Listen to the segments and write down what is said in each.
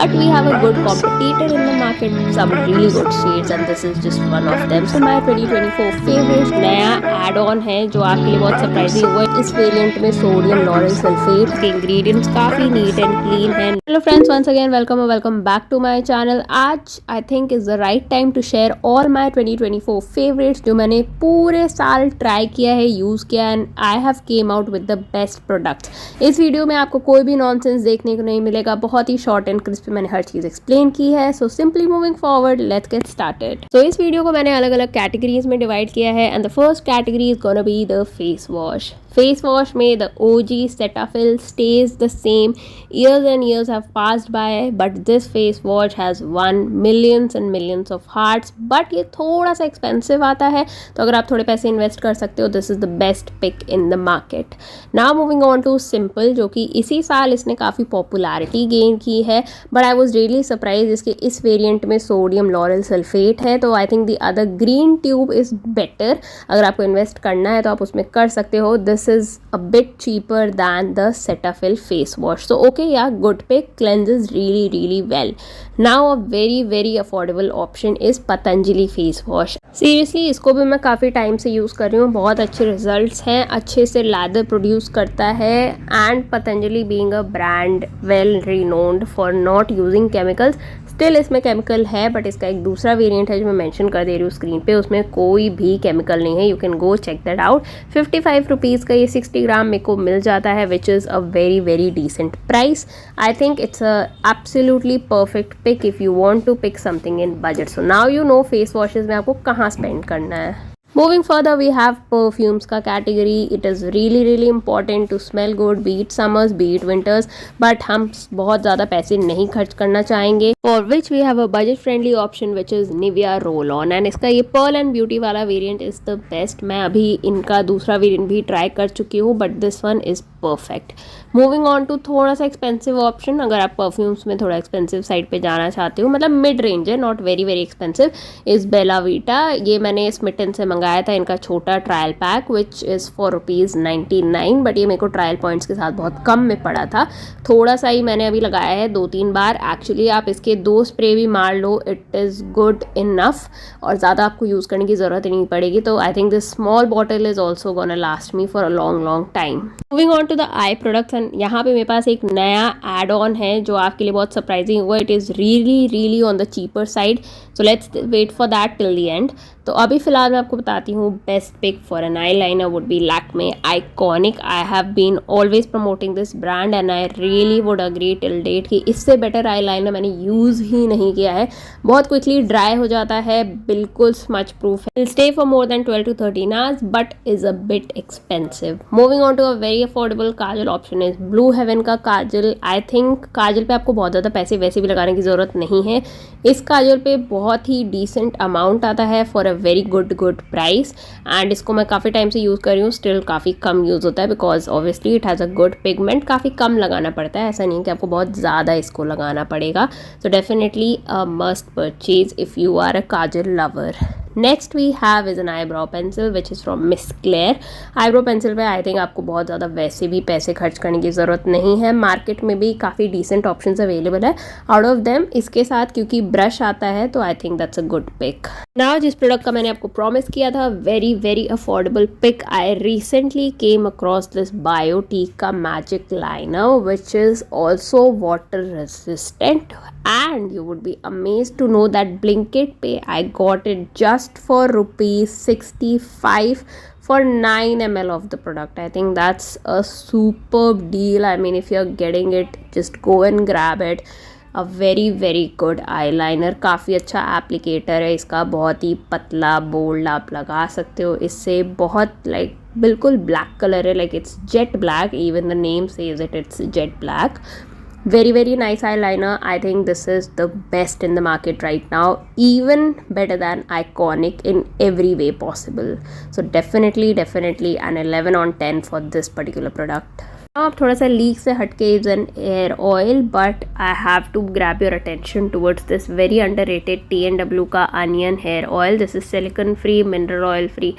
But we have a good competitor in the market, some really good shades, and this is just one of them. So my 2024 favorite नया add-on है जो आपके लिए बहुत surprising हुआ है। इस वेरिएंट में सोडियम लॉरेल सल्फेट के इंग्रेडिएंट्स काफ़ी नीट एंड क्लीन है। Hello friends, once again welcome back to my channel. आज I think is the right time to share all my 2024 favourites जो मैंने पूरे साल ट्राई किया है, यूज़ किया, and I have came out with the best products. इस video में आपको कोई भी नॉनसेंस देखने को नहीं मिलेगा, बहुत ही शॉर्ट एंड क्रिस्प मैंने हर चीज़ एक्सप्लेन की है। So simply moving forward, let's get started. तो इस वीडियो को मैंने अलग अलग कैटेगरीज में डिवाइड किया है, and the first category is gonna be the face wash. Face wash में the OG Cetaphil stays the same. Years and years have passed by, but this face wash has won millions and millions of hearts. But ये थोड़ा सा expensive आता है, तो अगर आप थोड़े पैसे इन्वेस्ट कर सकते हो, this is the best pick in the market. Now moving on to simple, जो कि इसी साल इसने काफ़ी पॉपुलैरिटी गेन की है, but I was really surprise इसके इस वेरिएंट में सोडियम लॉरेल सल्फेट है। तो I think the other green tube is better. अगर आपको इन्वेस्ट करना है तो आप उसमें कर सकते हो। This is a bit cheaper than the Cetaphil face wash. So okay, yeah, good pick, cleanses really well. Now a very affordable option is Patanjali face wash. Seriously, इसको भी मैं काफ़ी टाइम से यूज़ कर रही हूँ, बहुत अच्छे रिजल्ट्स हैं, अच्छे से लैदर प्रोड्यूस करता है, and Patanjali being a brand well renowned for not using chemicals, still इसमें केमिकल है, बट इसका एक दूसरा वेरिएंट है जो मैं मेंशन कर दे रही हूँ स्क्रीन पे, उसमें कोई भी केमिकल नहीं है। You can go check that out. 55 rupees का ये 60 ग्राम मेरे को मिल जाता है, which is a very decent price. I think it's a absolutely perfect pick if you want to pick something in budget. So now you know face washes में आपको कहाँ स्पेंड करना है। Moving further, we have perfumes का category. It is really important to smell good, be it summers, be it winters, but हम बहुत ज़्यादा पैसे नहीं खर्च करना चाहेंगे, for which we have a budget friendly option which is Nivea Roll On, and इसका ये Pearl and Beauty वाला variant is the best. मैं अभी इनका दूसरा वेरिएंट भी ट्राई कर चुकी हूँ, but this one is perfect. Moving on to थोड़ा सा एक्सपेंसिव ऑप्शन, अगर आप परफ्यूम्स में थोड़ा एक्सपेंसिव साइड पे जाना चाहते हो, मतलब मिड रेंज है, not very expensive, is Bella Vita. ये मैंने स्मिटन से मंगाया था इनका छोटा trial pack, which is for ₹99, but ये मेरे को ट्रायल पॉइंट्स के साथ बहुत कम में पड़ा था। थोड़ा सा ही मैंने अभी लगाया है, 2-3 बार। एक्चुअली आप इसके 2 स्प्रे भी मार लो, इट इज़ गुड इनफ, और ज़्यादा आपको यूज़ करने की ज़रूरत नहीं पड़ेगी। तो I think this small bottle is also gonna last me for a long time. Moving on to the eye products, and यहाँ पे मेरे पास एक नया एड ऑन है जो आपके लिए बहुत सरप्राइजिंग हुआ। It is really on the cheaper side, so let's wait for that till the end. तो अभी फिलहाल मैं आपको बताती हूँ, best pick for an eye liner would be Lakme iconic. I have been always promoting this brand, and I really would agree till date कि इससे better eye liner मैंने यूज़ ही नहीं किया है। बहुत क्विकली ड्राई हो जाता है, बिल्कुल स्मच प्रूफ है, stay for more than 12 to 13 hours, but is a bit expensive. Moving on to a very affordable kajal option is Blue Heaven का काजल। आई थिंक काजल पे आपको बहुत ज़्यादा पैसे वैसे भी लगाने की ज़रूरत नहीं है। इस काजल पे बहुत ही डिसेंट अमाउंट आता है for a very good price, and इसको मैं काफ़ी टाइम से यूज़ कर रही हूँ, स्टिल काफ़ी कम यूज़ होता है, because obviously it has a good pigment. काफ़ी कम लगाना पड़ता है, ऐसा नहीं है कि आपको बहुत ज़्यादा इसको लगाना पड़ेगा। So definitely a must purchase if you are a kajal lover. Next we have is an eyebrow pencil which is from Miss Claire. Eyebrow pencil पे आई थिंक आपको बहुत ज़्यादा वैसे भी पैसे खर्च करने की ज़रूरत नहीं है। मार्केट में भी काफ़ी डिसेंट ऑप्शंस अवेलेबल है। आउट ऑफ देम इसके साथ क्योंकि ब्रश आता है, तो I think that's a good pick. Now जिस प्रोडक्ट का मैंने आपको प्रॉमिस किया था, very affordable pick, I recently came across this Biotique का magic liner which is also water resistant, and you would be amazed to know that Blinkit Pay I got it just for ₹65 for 9 ml of the product. I think that's a superb deal. I mean, if you're getting it, just go and grab it. A very good eyeliner, काफ़ी अच्छा applicator है इसका, बहुत ही पतला bold आप लगा सकते हो इससे। बहुत लाइक बिल्कुल ब्लैक कलर है, like it's jet black, even the name says it, it's jet black. Very nice eyeliner. I think this is the best in the market right now, even better than Iconic in every way possible. So definitely an 11 on 10 for this particular product. अब थोड़ा सा लीक से हटके is an hair oil, but I have to grab your attention towards this very underrated TNW का onion hair oil. This is silicone free, mineral oil free,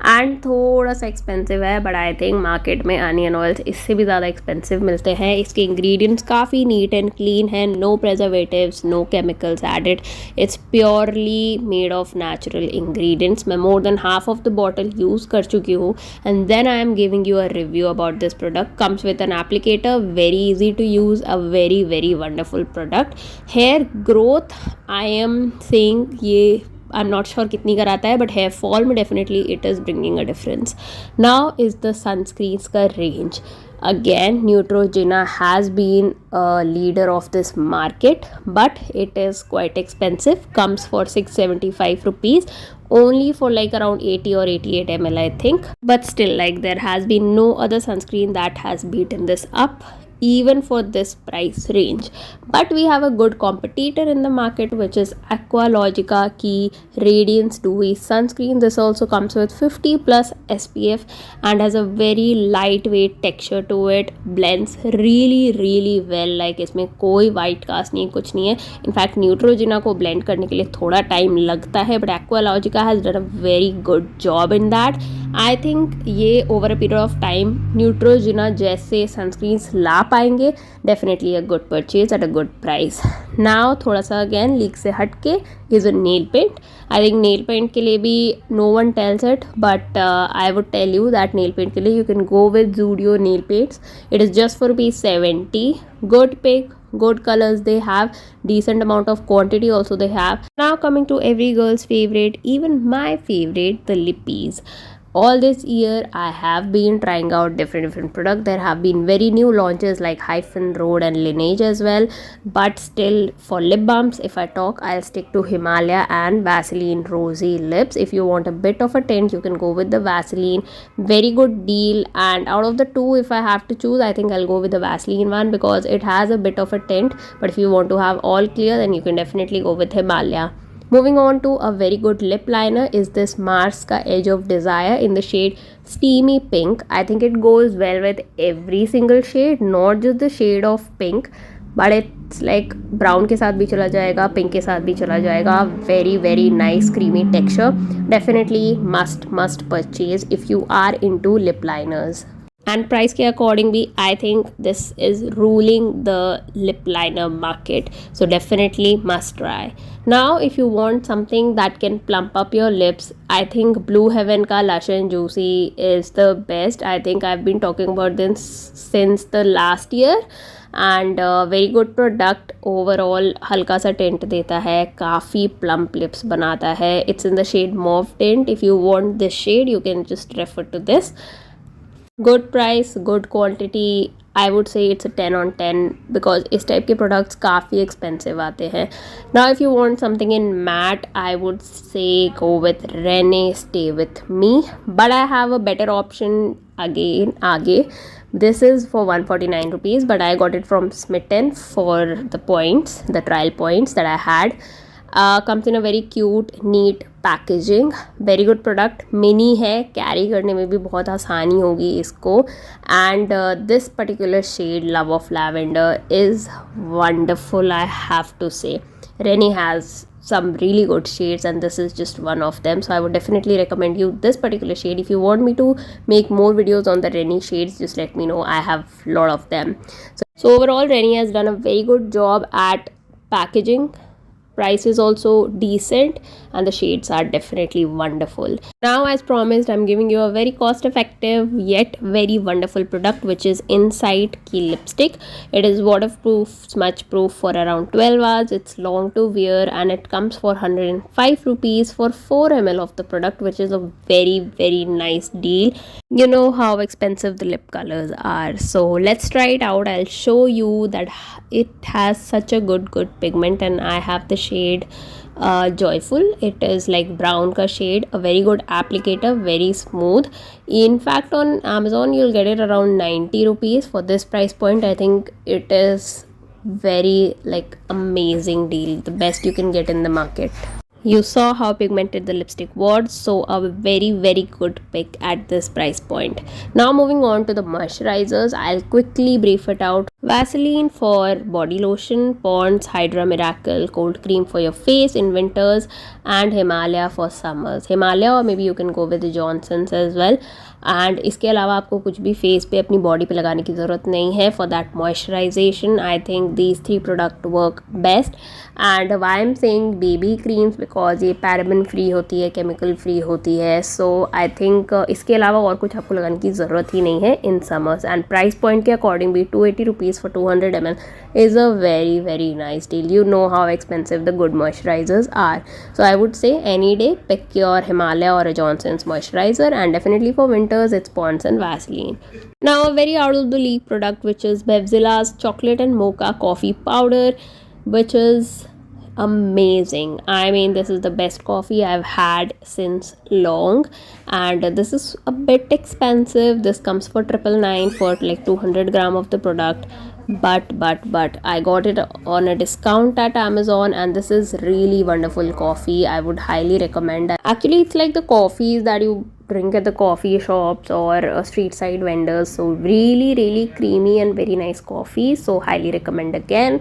and थोड़ा सा expensive है, बट आई थिंक मार्केट में onion oils इससे भी ज़्यादा expensive मिलते हैं. इसके इंग्रेडिएंट्स काफ़ी नीट एंड क्लीन है, no preservatives, no chemicals added. It's purely made of natural ingredients. मैं more than half of the bottle use कर चुकी हूँ and then I am giving you a review about this product. Comes with an applicator, very easy to use, a very very wonderful product. Hair growth I am saying ये I am not sure कितनी कराता है, but hair fall में definitely it is bringing a difference. Now is the sunscreens का range. Again, Neutrogena has been a leader of this market, but it is quite expensive. Comes for 675 rupees, only for like around 80 or 88 ml, I think. But still, like, there has been no other sunscreen that has beaten this up, even for this price range. But we have a good competitor in the market, which is Aqualogica की Radiance Dewy sunscreen. This also comes with 50 plus SPF and has a very lightweight texture to it. Blends really really well. Like इसमें कोई white cast नहीं, कुछ नहीं है. In fact, Neutrogena को blend करने के लिए थोड़ा time लगता है, but Aqualogica has done a very good job in that. I think ये over a period of time Neutrogena जैसे सनस्क्रीन्स ला पाएंगे. Definitely a good purchase at a good price. Now थोड़ा सा अगेन लीक से हट के is a nail paint. I think nail paint के लिए भी no one tells it, but I would tell you that nail paint के लिए you can go with Zudio nail paints. It is just for ₹70. Good pick, good colors they have, decent amount of quantity also they have. Now coming to every girl's favorite, even my favorite, the lippies. All this year I have been trying out different products. There have been very new launches like Hyphen Road and Lineage as well, but still for lip balms, if I talk, I'll stick to Himalaya and Vaseline Rosy Lips. If you want a bit of a tint, you can go with the Vaseline. Very good deal. And out of the two, if I have to choose, I think I'll go with the Vaseline one because it has a bit of a tint. But if you want to have all clear, then you can definitely go with Himalaya. Moving on to a very good lip liner is this Mars ka Edge of Desire in the shade Steamy Pink. I think it goes well with every single shade, not just the shade of pink, but it's like brown के साथ भी चला जाएगा, pink के साथ भी चला जाएगा. Very very nice creamy texture. Definitely must purchase if you are into lip liners. And price के according भी I think this is ruling the lip liner market, so definitely must try. Now if you want something that can plump up your lips, I think Blue Heaven का Lush and Juicy is the best. I think I've been talking about this since the last year and very good product overall. हल्का सा tent देता है, काफ़ी plump lips बनाता है. It's in the shade Mauve Tint. If you want this shade, you can just refer to this. Good price, good quantity. I would say it's a 10 on 10 because इस type के products काफ़ी expensive आते हैं. Now if you want something in matte, I would say go with Rene Stay With Me. But I have a better option again आगे. This is for 149 rupees, but I got it from Smitten for the points, the trial points that I had. Comes in a very cute neat packaging. Very good product. Mini है, carry करने में भी बहुत आसानी होगी इसको. And this particular shade love of lavender is wonderful, I have to say. Rene has some really good shades and this is just one of them, so I would definitely recommend you this particular shade. If you want me to make more videos on the Rene shades, just let me know. I have a lot of them. So overall Rene has done a very good job at packaging. Price is also decent and the shades are definitely wonderful. Now as promised, I'm giving you a very cost effective yet very wonderful product, which is Insight Key Lipstick. It is waterproof, smudge proof for around 12 hours. It's long to wear and it comes for 105 rupees for 4 ml of the product, which is a very very nice deal. You know how expensive the lip colors are, so let's try it out. I'll show you that it has such a good pigment and I have the shade Joyful. It is like brown ka shade, a very good applicator, very smooth. In fact on Amazon you'll get it around 90 rupees. For this price point I think it is very like amazing deal, the best you can get in the market. You saw how pigmented the lipstick was, so a very good pick at this price point. Now moving on to the moisturizers, I'll quickly brief it out. Vaseline for body lotion, Pond's Hydra Miracle cold cream for your face in winters, and Himalaya for summers. Himalaya or maybe you can go with the Johnson's as well. And इसके अलावा आपको कुछ भी face पे अपनी body पे लगाने की ज़रूरत नहीं है for that moisturization. I think these 3 product work best. And why am saying baby creams because ये पैराबेन फ्री होती है, केमिकल फ्री होती है. सो आई थिंक इसके अलावा और कुछ आपको लगाने की ज़रूरत ही नहीं है in summers. And price point के अकॉर्डिंग भी 280 rupees for 200 ml is a very nice deal. You know how expensive the good moisturizers are. So I would say any day pick your Himalaya or a Johnson's moisturizer, and definitely for winters it's Pond's and Vaseline. Now a very out of the league product, which is Bevzilla's chocolate and mocha coffee powder, which is amazing. I mean, this is the best coffee I've had since long, and this is a bit expensive. This comes for 999 for like 200 gram of the product, but I got it on a discount at Amazon, and this is really wonderful coffee. I would highly recommend. Actually, it's like the coffees that you drink at the coffee shops or street side vendors. So really creamy and very nice coffee, so highly recommend again.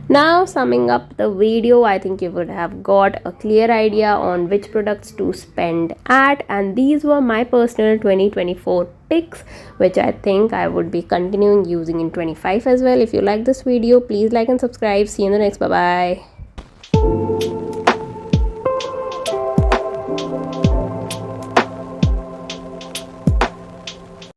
Now summing up the video, I think you would have got a clear idea on which products to spend at, and these were my personal 2024 picks, which I think I would be continuing using in 25 as well. If you like this video, please like and subscribe. See you in the next. Bye bye.